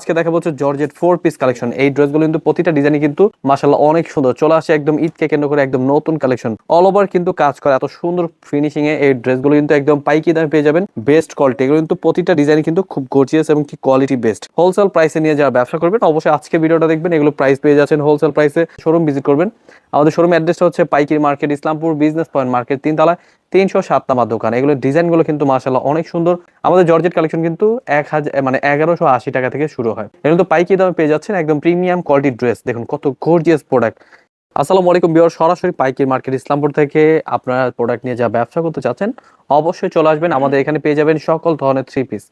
আজকে দেখাবো হচ্ছে জর্জেট 4 পিস কালেকশন। এই ড্রেসগুলো কিন্তু প্রতিটা ডিজাইনই কিন্তু মাশাআল্লাহ অনেক সুন্দর। চলে আসে একদম ঈদকে কেন্দ্র করে একদম নতুন কালেকশন। অল ওভার কিন্তু কাজ করে এত সুন্দর ফিনিশিং এ এই ড্রেসগুলো কিন্তু একদম পাইকি দামে পেয়ে যাবেন। বেস্ট কোয়ালিটি, এগুলো কিন্তু প্রতিটা ডিজাইন কিন্তু খুব গর্জিয়াস এবং কি কোয়ালিটি বেস্ট। হোলসেল প্রাইসে নিয়ে যারা ব্যবসা করবেন অবশ্যই আজকে ভিডিওটা দেখবেন। এগুলো প্রাইস পেয়ে যাচ্ছেন হোলসেল প্রাইসে। শোরুম ভিজিট করবেন। আমাদের শোরুম অ্যাড্রেসটা হচ্ছে পাইকিরি market, Islampur business point market, 3 তলায় 307 নাম্বার দোকান। এগুলো ডিজাইনগুলো কিন্তু মাশাআল্লাহ অনেক সুন্দর। আমাদের জর্জেট কালেকশন কিন্তু 1180 টাকা থেকে শুরু হয়। এগুলো তো পাইকি দামে পেয়ে যাচ্ছেন একদম প্রিমিয়াম কোয়ালিটির ড্রেস। দেখুন কত গর্জিয়াস প্রোডাক্ট। আসসালামু আলাইকুম ভিউয়ার, সরাসরি পাইকিরি মার্কেট ইসলামপুর থেকে আপনারা প্রোডাক্ট নিয়ে যা ব্যবসা করতে চাচ্ছেন অবশ্যই চলে আসবেন। আমাদের এখানে পেয়ে যাবেন সকল ধরনের 3 পিস।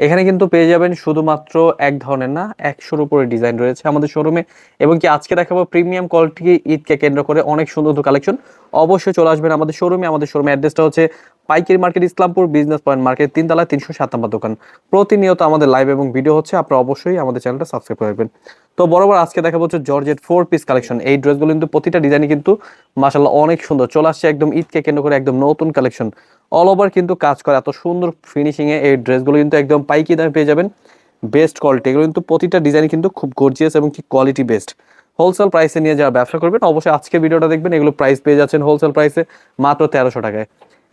এখানে কিন্তু পেয়ে যাবেন শুধুমাত্র এক ধরনের না, 100-র উপরে ডিজাইন রয়েছে আমাদের শোরুমে। এবং কি আজকে দেখাবো প্রিমিয়াম কোয়ালিটি ঈদকে কেন্দ্র করে অনেক সুন্দর কালেকশন। অবশ্যই চলে আসবেন আমাদের শোরুমে। আমাদের শোরুমের অ্যাড্রেসটা হচ্ছে পাইকারি market, Islampur business point market, 3 তলায় 307 নাম্বার দোকান। প্রতিনিয়ত আমাদের লাইভ এবং ভিডিও হচ্ছে, আপনারা অবশ্যই আমাদের চ্যানেলটা সাবস্ক্রাইব করে রাখবেন। তো বরাবর আজকে দেখাবো হচ্ছে জর্জেট 4 পিস কালেকশন। এই ড্রেসগুলো কিন্তু প্রতিটা ডিজাইনই কিন্তু মাশাআল্লাহ অনেক সুন্দর। চলে আসছে একদম ঈদকে কেন্দ্র করে একদম নতুন কালেকশন। অল ওভার কিন্তু কাজ করে এত সুন্দর ফিনিশিং এ এই ড্রেসগুলো কিন্তু একদম পাইকি দামে পেয়ে যাবেন। বেস্ট কোয়ালিটি, এগুলো কিন্তু প্রতিটা ডিজাইন কিন্তু খুব গর্জিয়াস এবং কি কোয়ালিটি বেস্ট। হোলসেল প্রাইসে নিয়ে যারা ব্যবসা করবেন অবশ্যই আজকে ভিডিওটা দেখবেন। এগুলো প্রাইস পেয়ে যাচ্ছেন হোলসেল প্রাইসে মাত্র 1300 টাকায়।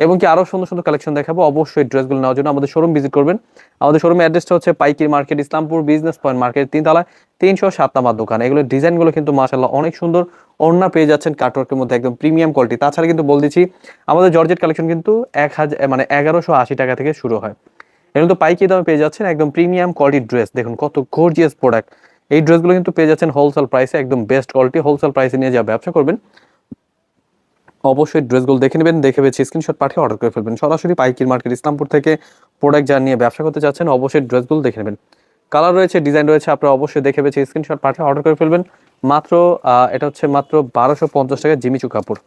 এবং কি আরো সুন্দর সুন্দর কালেকশন দেখাবো। অবশ্যই ড্রেসগুলো নেওয়ার জন্য আমাদের শোরুম ভিজিট করবেন। আমাদের শোরুমের অ্যাড্রেসটা হচ্ছে পাইকিরি market, Islampur business point market, 3 তলায় 307 নাম্বার দোকান। এগুলো ডিজাইনগুলো কিন্তু মাশাআল্লাহ অনেক সুন্দর। ওড়না পেয়ে যাচ্ছেন কাটওয়ার্কের মধ্যে একদম প্রিমিয়াম কোয়ালিটি। তাছাড়া কিন্তু বল দিচ্ছি আমাদের জর্জেট কালেকশন কিন্তু 1180 টাকা থেকে শুরু হয়। এগুলো তো পাইকারি দামে পেয়ে যাচ্ছেন একদম প্রিমিয়াম কোয়ালিটির ড্রেস। দেখুন কত গর্জিয়াস প্রোডাক্ট। এই ড্রেসগুলো কিন্তু পেয়ে যাচ্ছেন হোলসেল প্রাইসে একদম বেস্ট কোয়ালিটি। হোলসেল প্রাইসে নিয়ে যা ব্যবসা করবেন অবশ্যই ড্রেসগুলো দেখে নেবেন, দেখে বেছে স্ক্রিনশট পাঠিয়ে অর্ডার করে ফেলবেন। সরাসরি পাইকির মার্কেট ইসলামপুর থেকে প্রোডাক্ট যা নিয়ে ব্যবসা করতে চাচ্ছেন অবশ্যই ড্রেসগুলো দেখে নেবেন। কালার রয়েছে, ডিজাইন রয়েছে, আপনারা অবশ্যই দেখে বেছে স্ক্রিনশট পাঠিয়ে অর্ডার করে ফেলবেন। মাত্র এটা হচ্ছে মাত্র 1250 টাকা জিমিচু কাপড়।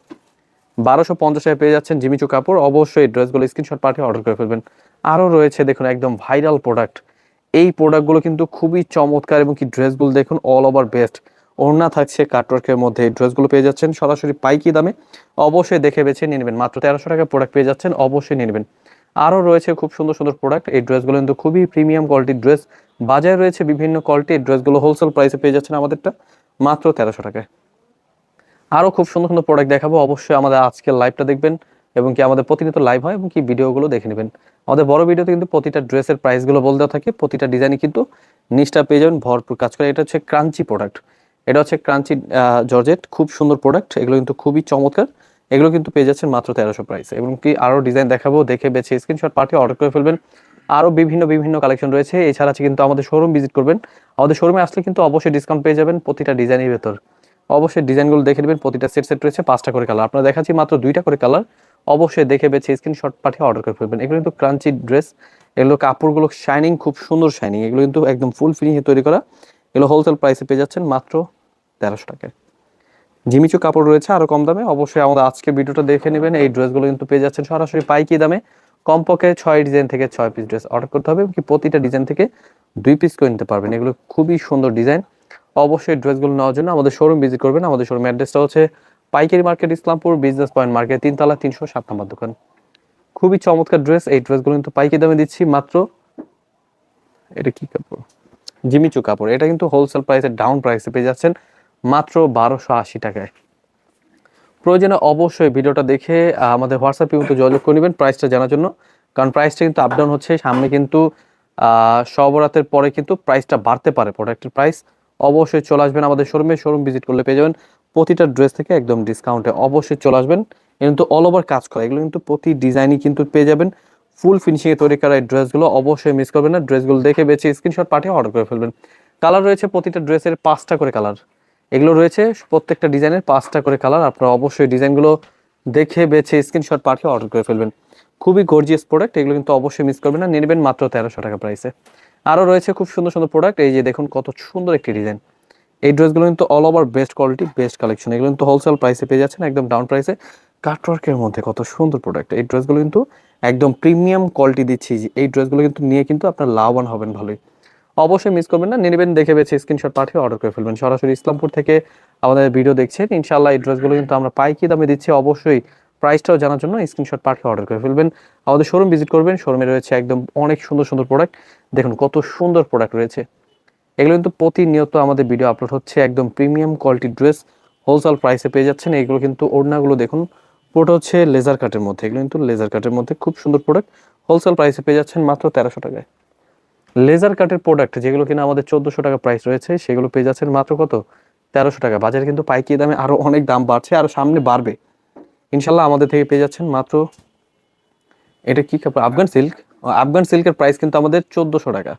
1250 টাকায় পেয়ে যাচ্ছেন জিমিচু কাপড়। অবশ্যই ড্রেসগুলো স্ক্রিনশট পাঠিয়ে অর্ডার করে ফেলবেন। আরও রয়েছে দেখুন একদম ভাইরাল প্রোডাক্ট। এই প্রোডাক্টগুলো কিন্তু খুবই চমৎকার এবং কি ড্রেসগুলো দেখুন অল ওভার বেস্ট। ওড়না থাকছে কাটওয়ার্কের মধ্যে। এই ড্রেসগুলো পেয়ে যাচ্ছেন সরাসরি পাইকি দামে। অবশ্যই দেখে বেছে নিয়ে নেবেন। মাত্র 1300 টাকায় প্রোডাক্ট পেয়ে যাচ্ছেন, অবশ্যই নিয়ে নেবেন। আরও রয়েছে খুব সুন্দর সুন্দর প্রোডাক্ট। এই ড্রেসগুলো কিন্তু খুবই প্রিমিয়াম কোয়ালিটির ড্রেস। বাজারে রয়েছে বিভিন্ন কোয়ালিটির ড্রেসগুলো হোলসেল প্রাইসে পেয়ে যাচ্ছেন আমাদেরটা মাত্র 1300 টাকায়। আরও খুব সুন্দর সুন্দর প্রোডাক্ট দেখাবো। অবশ্যই আমাদের আজকের লাইভটা দেখবেন এবং কি আমাদের প্রতিনিয়ত লাইভ হয় এবং কি ভিডিওগুলো দেখে নেবেন। আমাদের বড় ভিডিওতে কিন্তু প্রতিটা ড্রেসের প্রাইসগুলো বলে দেওয়া থাকে। প্রতিটা ডিজাইনে কিন্তু নিচটা পেয়ে যাবেন ভরপুর কাজ করে। এটা হচ্ছে ক্রাঞ্চি প্রোডাক্ট। এটা হচ্ছে ক্রাঞ্চি জর্জেট, খুব সুন্দর প্রোডাক্ট। এগুলো কিন্তু খুবই চমৎকার। এগুলো কিন্তু পেয়ে যাচ্ছেন মাত্র 1300 প্রাইসে। এবং কি আরও ডিজাইন দেখাবো, দেখে বেছে স্ক্রিনশট পাঠিয়ে অর্ডার করে ফেলবেন। আরও বিভিন্ন বিভিন্ন কালেকশন রয়েছে। এছাড়া আছে কিন্তু আমাদের শোরুম ভিজিট করবেন। আমাদের শোরুমে আসলে কিন্তু অবশ্যই ডিসকাউন্ট পেয়ে যাবেন প্রতিটা ডিজাইনের ভেতর। অবশ্যই ডিজাইনগুলো দেখে নেবেন। প্রতিটা সেট রয়েছে 5টা করে কালার। আপনারা দেখাচ্ছি মাত্র 2টা করে কালার। অবশ্যই দেখে বেছে স্ক্রিনশট পাঠিয়ে অর্ডার করে ফেলবেন। এগুলো কিন্তু ক্রাঞ্চি ড্রেস। এগুলো কাপড়গুলো শাইনিং, খুব সুন্দর শাইনিং। এগুলো কিন্তু একদম ফুল ফিনিশে তৈরি করা। এগুলো হোলসেল প্রাইসে পেয়ে যাচ্ছেন মাত্র 1300 টাকায়। জিমিচু কাপড় রয়েছে আরো কম দামে। অবশ্যই আমাদের আজকে ভিডিওটা দেখে নেবেন। এই ড্রেসগুলো কিন্তু পেয়ে যাচ্ছেন সরাসরি পাইকি দামে। কমপক্ষে 6 ডিজাইন থেকে 6 পিস ড্রেস অর্ডার করতে হবে। কি প্রতিটা ডিজাইন থেকে 2 পিস করে নিতে পারবেন। এগুলো খুবই সুন্দর ডিজাইন। অবশ্যই ড্রেসগুলো নেওয়ার জন্য আমাদের শোরুম ভিজিট করবেন। আমাদের শোরুম অ্যাড্রেসটা হচ্ছে পাইকারি market, Islampur business point market, 3 তলা 307 নম্বর দোকান। খুবই চমৎকার ড্রেস। এই ড্রেসগুলো কিন্তু পাইকারি দামে দিচ্ছি মাত্র, এটা কি কাপড়, জিমিচু কাপড়। এটা কিন্তু হোলসেল প্রাইসে ডাউন প্রাইসে পেয়ে যাচ্ছেন মাত্র 1280 টাকায়। প্রয়োজনে অবশ্যই ভিডিওটা দেখে আমাদের হোয়াটসঅ্যাপে কিন্তু যোগাযোগ করে নেবেন প্রাইসটা জানার জন্য। কারণ প্রাইসটা কিন্তু আপ ডাউন হচ্ছে। সামনে কিন্তু সব রাতের পরে কিন্তু প্রাইসটা বাড়তে পারে প্রোডাক্টের প্রাইস। অবশ্যই চলে আসবেন আমাদের শোরুমে। শোরুম ভিজিট করলে পেয়ে যাবেন প্রতিটা ড্রেস থেকে একদম ডিসকাউন্টে। অবশ্যই চলে আসবেন। কিন্তু অল ওভার কাজ করা, এগুলো কিন্তু প্রতি ডিজাইনই কিন্তু পেয়ে যাবেন ফুল ফিনিশিংয়ে তৈরি করা। এই ড্রেসগুলো অবশ্যই মিস করবেন না। ড্রেসগুলো দেখে বেছে স্ক্রিনশট পাঠিয়ে অর্ডার করে ফেলবেন। কালার রয়েছে প্রতিটা ড্রেসের 5টা করে কালার। এগুলো রয়েছে প্রত্যেকটা ডিজাইনের 5টা করে কালার। আপনারা অবশ্যই ডিজাইনগুলো দেখে বেছে স্ক্রিনশট পাঠিয়ে অর্ডার করে ফেলবেন। খুবই গর্জিয়াস প্রোডাক্ট। এগুলো কিন্তু অবশ্যই মিস করবেন না। নিয়ে নেবেন মাত্র 1300 টাকা প্রাইসে। আরও রয়েছে খুব সুন্দর সুন্দর প্রোডাক্ট। এই যে দেখুন কত সুন্দর একটি ডিজাইন। এই ড্রেসগুলো কিন্তু all over best quality, best collection. এগুলো কিন্তু হোলসেল প্রাইসে পেয়ে যাচ্ছেন একদম ডাউন প্রাইসে। কাটওয়ার্কের মধ্যে কত সুন্দর প্রোডাক্ট। এই ড্রেসগুলো কিন্তু একদম প্রিমিয়াম কোয়ালিটি দিচ্ছি। এই ড্রেসগুলো কিন্তু নিয়ে কিন্তু আপনার লাভবান হবেন ভালোই। অবশ্যই মিস করবেন না। নিয়ে নেবেন, দেখে বেছে স্ক্রিনশট পাঠিয়ে অর্ডার করে ফেলবেন। সরাসরি ইসলামপুর থেকে আমাদের ভিডিও দেখছেন ইনশাআল্লাহ। এই ড্রেসগুলো কিন্তু আমরা পাইকি দামে দিচ্ছি। অবশ্যই প্রাইসটাও জানার জন্য স্ক্রিনশট পাঠিয়ে অর্ডার করে ফেলবেন। আমাদের শোরুম ভিজিট করবেন। শোরুমে রয়েছে একদম অনেক সুন্দর সুন্দর প্রোডাক্ট। দেখুন কত সুন্দর প্রোডাক্ট রয়েছে। এগুলো কিন্তু প্রতিনিয়ত আমাদের ভিডিও আপলোড হচ্ছে, একদম প্রিমিয়াম কোয়ালিটির ড্রেস হোলসেল প্রাইসে পেয়ে যাচ্ছেন। এগুলো কিন্তু ওড়নাগুলো দেখুন, পুরোটা হচ্ছে লেজার কাটের মধ্যে, এগুলো কিন্তু লেজার কাটের মধ্যে খুব সুন্দর প্রোডাক্ট হোলসেল প্রাইসে পেয়ে যাচ্ছেন মাত্র 1300 টাকায়। লেজার কাটের প্রোডাক্ট যেগুলো কিনা আমাদের 1400 টাকা প্রাইস রয়েছে, সেগুলো পেয়ে যাচ্ছেন মাত্র কত, 1300 টাকা। বাজারে কিন্তু পাইকারি দামে আরো অনেক দাম বাড়ছে, আরো সামনে বাড়বে ইনশাল্লাহ। আমাদের থেকে পেয়ে যাচ্ছেন মাত্র, এটা কি কাপড়, আফগান সিল্ক। আফগান সিল্কের প্রাইস কিন্তু আমাদের 1400 টাকা।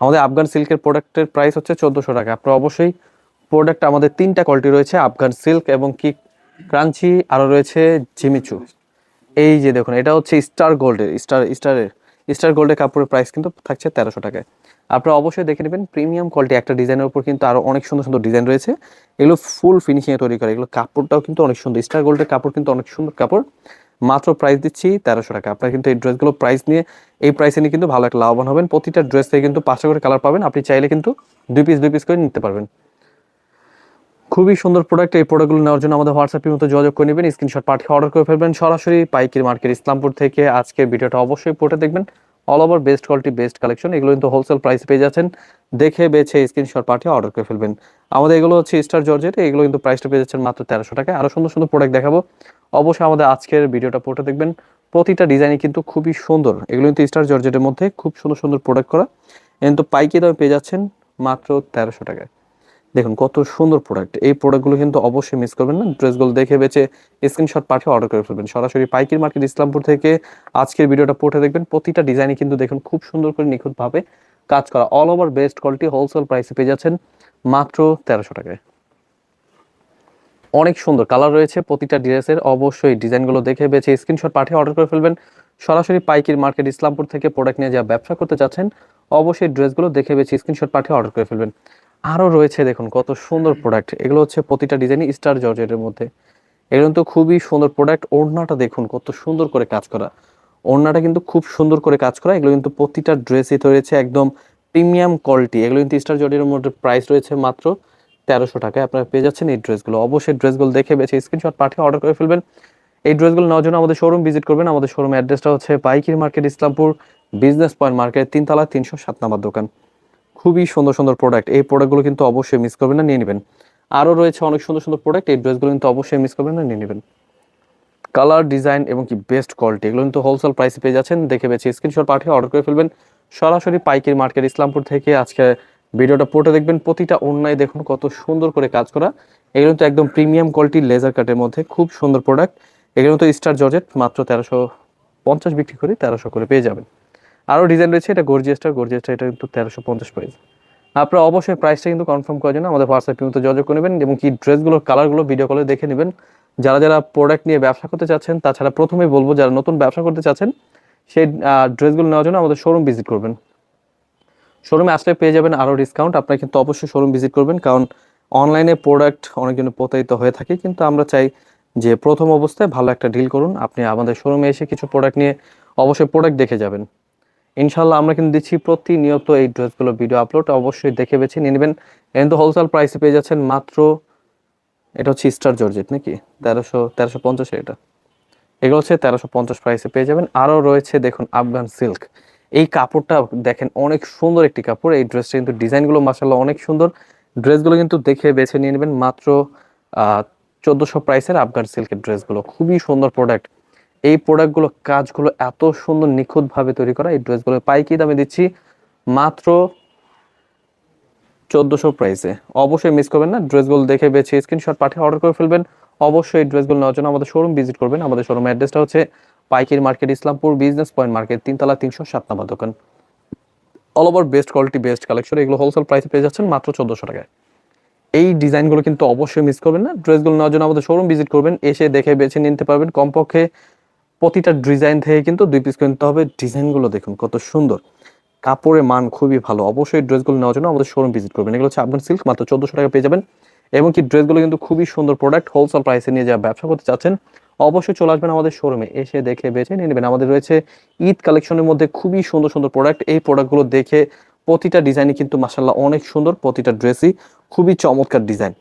আমাদের আফগান সিল্কের প্রোডাক্টের প্রাইস হচ্ছে 1400 টাকা। আপনারা অবশ্যই প্রোডাক্ট, আমাদের 3টা কোয়ালিটি রয়েছে, আফগান সিল্ক এবং কি ক্রাঞ্চি, আরও রয়েছে জিমিচু। এই যে দেখুন, এটা হচ্ছে স্টার গোল্ডের, স্টার গোল্ডের কাপড়ের প্রাইস কিন্তু থাকছে 1300 টাকায়। আপনারা অবশ্যই দেখে নেবেন, প্রিমিয়াম কোয়ালিটি একটা ডিজাইনের উপর কিন্তু আরও অনেক সুন্দর সুন্দর ডিজাইন রয়েছে। এগুলো ফুল ফিনিশিংয়ে তৈরি করে, এগুলো কাপড়টাও কিন্তু অনেক সুন্দর, স্টার গোল্ডের কাপড় কিন্তু অনেক সুন্দর কাপড়। মাত্র প্রাইস দিচ্ছি 1300 টাকা। আপনারা কিন্তু এই ড্রেসগুলো প্রাইস নিয়ে, এই প্রাইসে নিয়ে কিন্তু ভালো একটা লাভবান হবেন। প্রতিটা ড্রেস থেকে কিন্তু 5টা করে কালার পাবেন, আপনি চাইলে কিন্তু 2 পিস করে নিতে পারবেন। খুবই সুন্দর প্রোডাক্ট। এই প্রোডাক্টগুলো নেওয়ার জন্য আমাদের হোয়াটসঅ্যাপের মতো যোগাযোগ করে নেবেন, স্ক্রিনশট পাঠিয়ে অর্ডার করে ফেলবেন সরাসরি পাইকারি মার্কেট ইসলামপুর থেকে। আজকের ভিডিওটা অবশ্যই পড়ে দেখবেন, all over best quality best collection. এগুলো কিন্তু হোলসেল প্রাইস পেয়ে যাচ্ছেন, দেখে বেছে স্ক্রিনশট পাঠিয়ে অর্ডার করে ফেলবেন। আমাদের এগুলো হচ্ছে স্টার জর্জেট, এগুলো কিন্তু প্রাইসটা পেয়ে যাচ্ছেন মাত্র 1300 টাকায়। আরও সুন্দর সুন্দর প্রোডাক্ট দেখাবো, অবশ্যই আমাদের আজকের ভিডিওটা পড়ে দেখবেন। প্রতিটা ডিজাইনই কিন্তু খুবই সুন্দর, এগুলো কিন্তু স্টার জর্জেটের মধ্যে খুব সুন্দর সুন্দর প্রোডাক্ট করা, কিন্তু পাইকারি দামে পেয়ে যাচ্ছেন মাত্র 1300 টাকায়। দেখুন কত সুন্দর প্রোডাক্ট, এই প্রোডাক্টগুলো কিন্তু অবশ্যই মিস করবেন না। ড্রেসগুলো দেখে বেছে স্ক্রিনশট পাঠিয়ে অর্ডার করে ফেলবেন সরাসরি পাইকারি মার্কেট ইসলামপুর থেকে। আজকের ভিডিওটা পড়ে দেখবেন, প্রতিটা ডিজাইনই কিন্তু দেখুন খুব সুন্দর করে নিখুঁতভাবে কাজ করা, all over best quality wholesale প্রাইসে পেয়ে যাচ্ছেন মাত্র 1300 টাকায়। অনেক সুন্দর কালার রয়েছে প্রতিটা ড্রেসের, অবশ্যই ডিজাইনগুলো দেখে বেছে স্ক্রিনশট পাঠিয়ে অর্ডার করে ফেলবেন সরাসরি পাইকারি মার্কেট ইসলামপুর থেকে। প্রোডাক্ট নিয়ে যা ব্যবসা করতে চাচ্ছেন, অবশ্যই ড্রেসগুলো দেখে বেছে স্ক্রিনশট পাঠিয়ে অর্ডার করে ফেলবেন। আরও রয়েছে দেখুন কত সুন্দর প্রোডাক্ট, এগুলো হচ্ছে প্রতিটা ডিজাইনই স্টার জর্জেটের মধ্যে, এগুলো কিন্তু খুবই সুন্দর প্রোডাক্ট। ওড়নাটা দেখুন কত সুন্দর করে কাজ করা, ওড়নাটা কিন্তু খুব সুন্দর করে কাজ করা। এগুলো কিন্তু প্রতিটা ড্রেসই রয়েছে একদম প্রিমিয়াম কোয়ালিটি। এগুলো কিন্তু স্টার জর্জেটের মধ্যে প্রাইস রয়েছে মাত্র 1300 টাকায়। আপনারা পেয়ে যাচ্ছেন এই ড্রেসগুলো, অবশ্যই ড্রেসগুলো দেখে বেছে স্ক্রিনশট পাঠিয়ে অর্ডার করে ফেলবেন। এই ড্রেসগুলো নেওয়ার জন্য আমাদের শোরুম ভিজিট করবেন। আমাদের শোরুম অ্যাড্রেসটা হচ্ছে পাইকারি market Islampur, business point market, 3তলা 307 নাম্বার দোকান। খুবই সুন্দর সুন্দর প্রোডাক্ট, এই প্রোডাক্টগুলো কিন্তু অবশ্যই মিস করবেন না, নিয়ে নেবেন। আরও রয়েছে অনেক সুন্দর সুন্দর প্রোডাক্ট, এই ড্রেসগুলো কিন্তু অবশ্যই মিস করবেন না, নিয়ে নেবেন। কালার ডিজাইন এবং কি বেস্ট কোয়ালিটি, এগুলো কিন্তু হোলসেল প্রাইসে পেয়ে যাচ্ছেন, দেখে বেছে স্ক্রিনশট পাঠিয়ে অর্ডার করে ফেলবেন সরাসরি পাইকারি মার্কেট ইসলামপুর থেকে। আজকে ভিডিওটা পড়ে দেখবেন, প্রতিটা অন্যায় দেখুন কত সুন্দর করে কাজ করা। এগুলো তো একদম প্রিমিয়াম কোয়ালিটির লেজার কাটের মধ্যে খুব সুন্দর প্রোডাক্ট। এগুলো তো স্টার জর্জেট, মাত্র 1350 বিক্রি করে 1300 করে পেয়ে যাবেন। আরও ডিজাইন রয়েছে, এটা গর্জিয়াসটা এটা কিন্তু 1350 প্রাইস। আপনারা অবশ্যই প্রাইসটা কিন্তু কনফার্ম করার জন্য আমাদের হোয়াটসঅ্যাপে কিন্তু যোগাযোগ করে নেবেন, এবং কি ড্রেসগুলোর কালারগুলো ভিডিও কলে দেখে নেবেন। যারা যারা প্রোডাক্ট নিয়ে ব্যবসা করতে চাচ্ছেন, তাছাড়া প্রথমেই বলবো যারা নতুন ব্যবসা করতে চাচ্ছেন, সেই ড্রেসগুলো নেওয়ার জন্য আমাদের শোরুম ভিজিট করবেন। শোরুমে আসলে পেয়ে যাবেন আরও ডিসকাউন্ট। আপনারা কিন্তু অবশ্যই শোরুম ভিজিট করবেন, কারণ অনলাইনে প্রোডাক্ট অনেকজন প্রতারিত হয়ে থাকে, কিন্তু আমরা চাই যে প্রথম অবস্থায় ভালো একটা ডিল করুন। আপনি আমাদের শোরুমে এসে কিছু প্রোডাক্ট নিয়ে অবশ্যই প্রোডাক্ট দেখে যাবেন। ইনশাল্লাহ আমরা কিন্তু দিচ্ছি প্রতিনিয়ত এই ড্রেসগুলো ভিডিও আপলোড, অবশ্যই দেখে বেছে নিয়ে নেবেন। কিন্তু হোলসেল প্রাইসে পেয়ে যাচ্ছেন মাত্র, এটা হচ্ছে স্টার জর্জেট নাকি, 1350 এটা, এগুলো হচ্ছে 1350 প্রাইসে পেয়ে যাবেন। আরও রয়েছে দেখুন আফগান সিল্ক, এই কাপড়টা দেখেন অনেক সুন্দর একটি কাপড়। এই ড্রেসটা কিন্তু ডিজাইনগুলো মাশাআল্লাহ অনেক সুন্দর। ড্রেসগুলো কিন্তু দেখে বেছে নিয়ে নেবেন মাত্র 1400 প্রাইসের আফগান সিল্কের ড্রেসগুলো, খুবই সুন্দর প্রোডাক্ট। এই প্রোডাক্টগুলো কাজগুলো এত সুন্দর নিখুঁতভাবে তৈরি করা, এই ড্রেসগুলো পাইকারি দামে দিচ্ছি মাত্র 1400 প্রাইসে। অবশ্যই মিস করবেন না, ড্রেসগুলো দেখে বেছে স্ক্রিনশট পাঠিয়ে অর্ডার করে ফেলবেন। অবশ্যই এই ড্রেসগুলো নেওয়ার জন্য আমাদের শোরুম ভিজিট করবেন। আমাদের শোরুম অ্যাড্রেসটা হচ্ছে পাইকারি market Islampur, business point market, 3তলা 307 নাম্বার দোকান। All over best quality best collection, এগুলো হোলসেল প্রাইসে পেয়ে যাচ্ছেন মাত্র 1400 টাকায়। এই ডিজাইনগুলো কিন্তু অবশ্যই মিস করবেন না, ড্রেসগুলো নেওয়ার জন্য আমাদের শোরুম ভিজিট করবেন, এসে দেখে বেছে নিতে পারবেন। কমপক্ষে প্রতিটা ডিজাইন থেকে কিন্তু 2 পিস কিনতে হবে। ডিজাইনগুলো দেখুন কত সুন্দর, কাপড়ের মান খুবই ভালো। অবশ্যই ড্রেসগুলো নেওয়ার জন্য আমাদের শোরুম ভিজিট করবেন। এগুলো হচ্ছে আফগান সিল্ক, মাত্র 1400 টাকা পেয়ে যাবেন। এবং কি ড্রেসগুলো কিন্তু খুবই সুন্দর প্রোডাক্ট, হোলসেল প্রাইসে নিয়ে যারা ব্যবসা করতে চাচ্ছেন, অবশ্যই চলে আসবেন আমাদের শোরুমে, এসে দেখে বেছে নিয়ে নেবেন। আমাদের রয়েছে ঈদ কালেকশনের মধ্যে খুবই সুন্দর সুন্দর প্রোডাক্ট। এই প্রোডাক্টগুলো দেখে প্রতিটা ডিজাইনই কিন্তু মাশাআল্লাহ অনেক সুন্দর, প্রতিটা ড্রেসই খুবই চমৎকার ডিজাইন।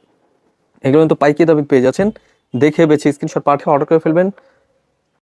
এগুলো কিন্তু পাইকারি দামে পেয়ে যাচ্ছেন, দেখে বেছে স্ক্রিনশট পাঠিয়ে অর্ডার করে ফেলবেন